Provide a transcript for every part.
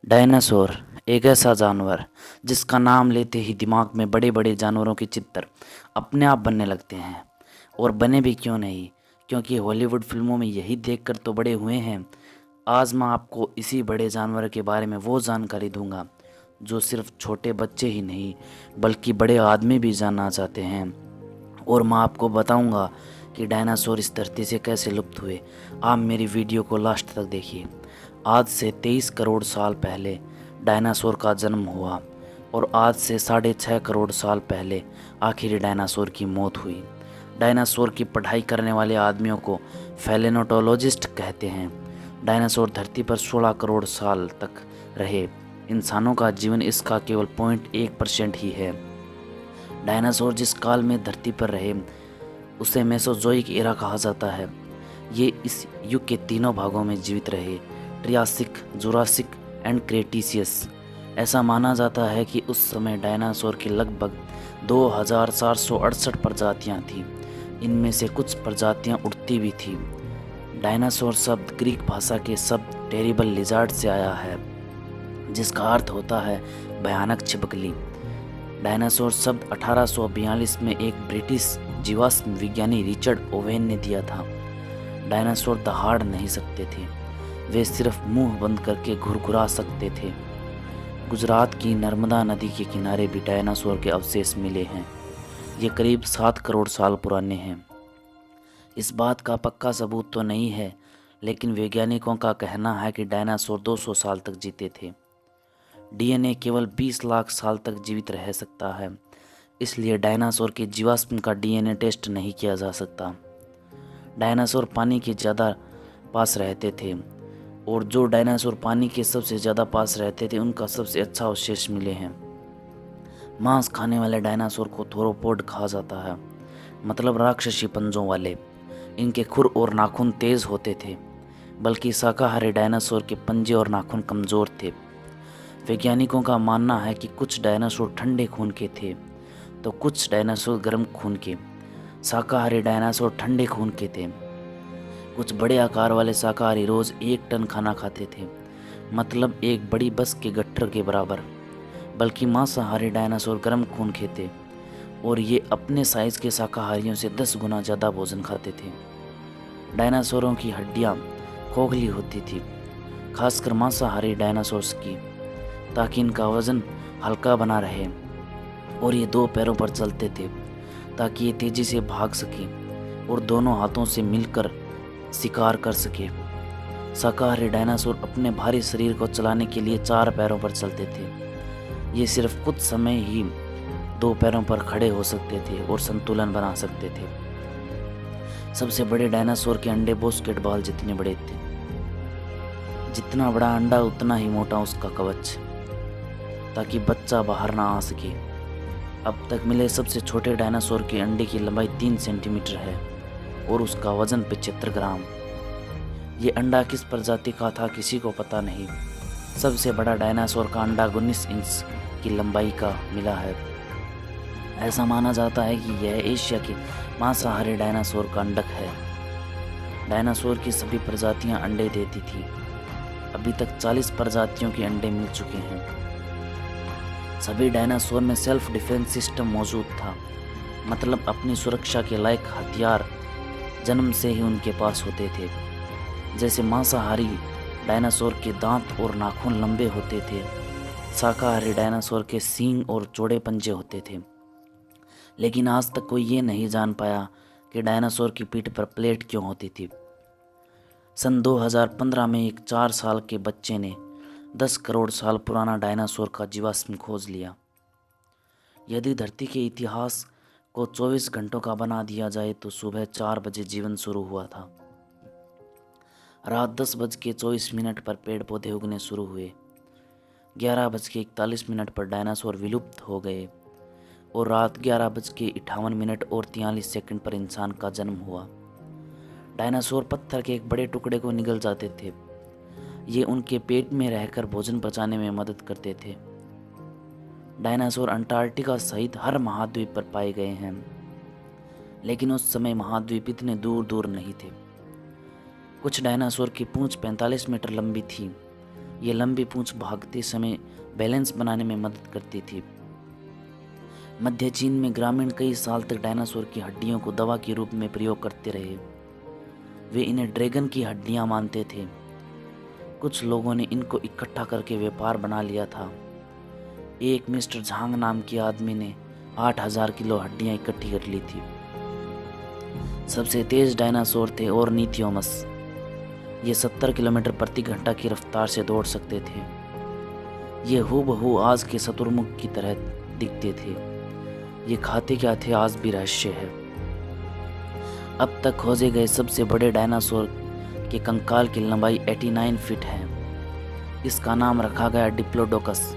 Dinosaur एक ऐसा जानवर जिसका नाम लेते ही दिमाग में बड़े बड़े जानवरों के चित्र अपने आप बनने लगते हैं। और बने भी क्यों नहीं, क्योंकि हॉलीवुड फिल्मों में यही देखकर तो बड़े हुए हैं। आज मैं आपको इसी बड़े जानवर के बारे में वो जानकारी दूंगा जो सिर्फ छोटे बच्चे ही नहीं बल्कि बड़े आदमी भी जानना चाहते हैं। और मैं आपको बताऊंगा कि डायनासोर इस धरती से कैसे लुप्त हुए। आप मेरी वीडियो को लास्ट तक देखिए। आज से 23 करोड़ साल पहले डायनासोर का जन्म हुआ और आज से 6.5 करोड़ साल पहले आखिरी डायनासोर की मौत हुई। डायनासोर की पढ़ाई करने वाले आदमियों को पैलेओंटोलॉजिस्ट कहते हैं। डायनासोर धरती पर 16 करोड़ साल तक रहे। इंसानों का जीवन इसका केवल 0.1% ही है। डायनासोर जिस काल में धरती पर रहे उसे मेसोजोइक एरा कहा जाता है। ये इस युग के तीनों भागों में जीवित रहे, ट्रियासिक, जुरासिक एंड क्रेटिसियस। ऐसा माना जाता है कि उस समय डायनासोर की लगभग 2468 प्रजातियां थीं। इनमें से कुछ प्रजातियां उड़ती भी थीं। डायनासोर शब्द ग्रीक भाषा के शब्द टेरिबल लिजार्ड से आया है, जिसका अर्थ होता है भयानक छिपकली। डायनासोर शब्द 1842 में एक ब्रिटिश जीवाश्म विज्ञानी रिचर्ड ओवेन ने दिया था। डायनासोर दहाड़ नहीं सकते थे, वे सिर्फ मुंह बंद करके घुरघुरा सकते थे। गुजरात की नर्मदा नदी के किनारे भी डायनासोर के अवशेष मिले हैं। ये करीब 7 करोड़ साल पुराने हैं। इस बात का पक्का सबूत तो नहीं है, लेकिन वैज्ञानिकों का कहना है कि डायनासोर 200 साल तक जीते थे। डीएनए केवल 20 लाख साल तक जीवित रह सकता है, इसलिए डायनासोर के जीवाश्म का डीएनए टेस्ट नहीं किया जा सकता। डायनासोर पानी के ज़्यादा पास रहते थे, और जो डायनासोर पानी के सबसे ज़्यादा पास रहते थे उनका सबसे अच्छा अवशेष मिले हैं। मांस खाने वाले डायनासोर को थोरोपोड कहा जाता है, मतलब राक्षसी पंजों वाले। इनके खुर और नाखून तेज होते थे, बल्कि शाकाहारी डायनासोर के पंजे और नाखून कमज़ोर थे। वैज्ञानिकों का मानना है कि कुछ डायनासोर ठंडे खून के थे तो कुछ डायनासोर गर्म खून के। शाकाहारी डायनासोर ठंडे खून के थे। कुछ बड़े आकार वाले शाकाहारी रोज़ 1 टन खाना खाते थे, मतलब एक बड़ी बस के गट्ठर के बराबर। बल्कि मांसाहारी डायनासोर गर्म खून के थे और ये अपने साइज़ के शाकाहारियों से 10 गुना ज़्यादा भोजन खाते थे। डायनासोरों की हड्डियाँ खोखली होती थी, खासकर मांसाहारी डायनासोर्स की, ताकि इनका वजन हल्का बना रहे। और ये 2 पैरों पर चलते थे ताकि ये तेज़ी से भाग सके और दोनों हाथों से मिलकर शिकार कर सके। शाकाहारी डायनासोर अपने भारी शरीर को चलाने के लिए 4 पैरों पर चलते थे। ये सिर्फ कुछ समय ही 2 पैरों पर खड़े हो सकते थे और संतुलन बना सकते थे। सबसे बड़े डायनासोर के अंडे बास्केटबॉल जितने बड़े थे। जितना बड़ा अंडा उतना ही मोटा उसका कवच, ताकि बच्चा बाहर ना आ सके। अब तक मिले सबसे छोटे डायनासोर के अंडे की लंबाई 3 सेंटीमीटर है और उसका वजन 75 ग्राम। ये अंडा किस प्रजाति का था किसी को पता नहीं। सबसे बड़ा डायनासोर का अंडा 19 इंच की लंबाई का मिला है। ऐसा माना जाता है कि यह एशिया के मांसाहारी डायनासोर का अंडक है। डायनासोर की सभी प्रजातियां अंडे देती थी। अभी तक 40 प्रजातियों के अंडे मिल चुके हैं। सभी डायनासोर में सेल्फ डिफेंस सिस्टम मौजूद था, मतलब अपनी सुरक्षा के लायक हथियार जन्म से ही उनके पास होते थे। जैसे मांसाहारी डायनासोर के दांत और नाखून लंबे होते थे, शाकाहारी डायनासोर के सींग और चौड़े पंजे होते थे। लेकिन आज तक कोई ये नहीं जान पाया कि डायनासोर की पीठ पर प्लेट क्यों होती थी। सन 2015 में एक 4 साल के बच्चे ने 10 करोड़ साल पुराना डायनासोर का जीवाश्म खोज लिया। यदि धरती के इतिहास को 24 घंटों का बना दिया जाए तो सुबह 4 बजे जीवन शुरू हुआ था। रात 10:24 पर पेड़ पौधे उगने शुरू हुए। 11:41 पर डायनासोर विलुप्त हो गए और रात 11:58 और 43 सेकंड पर इंसान का जन्म हुआ। डायनासोर पत्थर के एक बड़े टुकड़े को निगल जाते थे। ये उनके पेट में रहकर भोजन पचाने में मदद करते थे। डायनासोर अंटार्कटिका सहित हर महाद्वीप पर पाए गए हैं, लेकिन उस समय महाद्वीप इतने दूर दूर नहीं थे। कुछ डायनासोर की पूंछ 45 मीटर लंबी थी, ये लंबी पूंछ भागते समय बैलेंस बनाने में मदद करती थी। मध्य चीन में ग्रामीण कई साल तक डायनासोर की हड्डियों को दवा के रूप में प्रयोग करते रहे। वे इन्हें ड्रैगन की हड्डियां मानते थे। कुछ लोगों ने इनको इकट्ठा करके व्यापार बना लिया था। एक मिस्टर झांग नाम के आदमी ने 8000 किलो हड्डियां इकट्ठी कर ली थी। सबसे तेज डायनासोर थे ऑर्निथियोमस। ये 70 किलोमीटर प्रति घंटा की रफ्तार से दौड़ सकते थे। ये हूबहू आज के शुतुरमुर्ग की तरह दिखते थे। ये खाते क्या थे आज भी रहस्य है। अब तक खोजे गए सबसे बड़े डायनासोर के कंकाल की लंबाई 89 फीट है। इसका नाम रखा गया डिप्लोडोकस।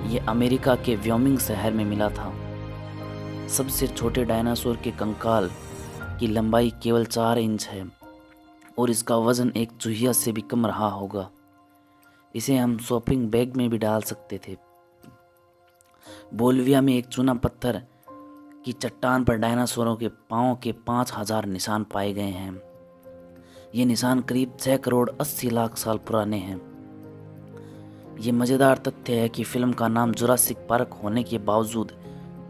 ये अमेरिका के व्योमिंग शहर में मिला था। सबसे छोटे डायनासोर के कंकाल की लंबाई केवल 4 इंच है और इसका वजन एक चूहिया से भी कम रहा होगा। इसे हम शॉपिंग बैग में भी डाल सकते थे। बोलिविया में एक चूना पत्थर की चट्टान पर डायनासोरों के पाँव के 5000 निशान पाए गए हैं। ये निशान करीब 6 करोड़ 80 लाख साल पुराने हैं। ये मज़ेदार तथ्य है कि फिल्म का नाम जुरासिक पार्क होने के बावजूद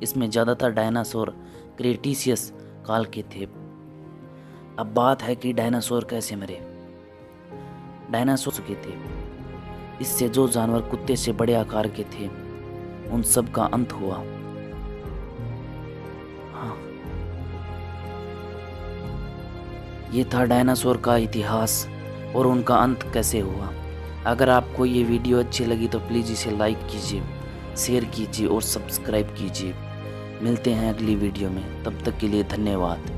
इसमें ज़्यादातर डायनासोर क्रेटेशियस काल के थे। अब बात है कि डायनासोर कैसे मरे। डायनासोर के थे। इससे जो जानवर कुत्ते से बड़े आकार के थे उन सब का अंत हुआ। हाँ, ये था डायनासोर का इतिहास और उनका अंत कैसे हुआ। अगर आपको ये वीडियो अच्छी लगी तो प्लीज़ इसे लाइक कीजिए, शेयर कीजिए और सब्सक्राइब कीजिए। मिलते हैं अगली वीडियो में, तब तक के लिए धन्यवाद।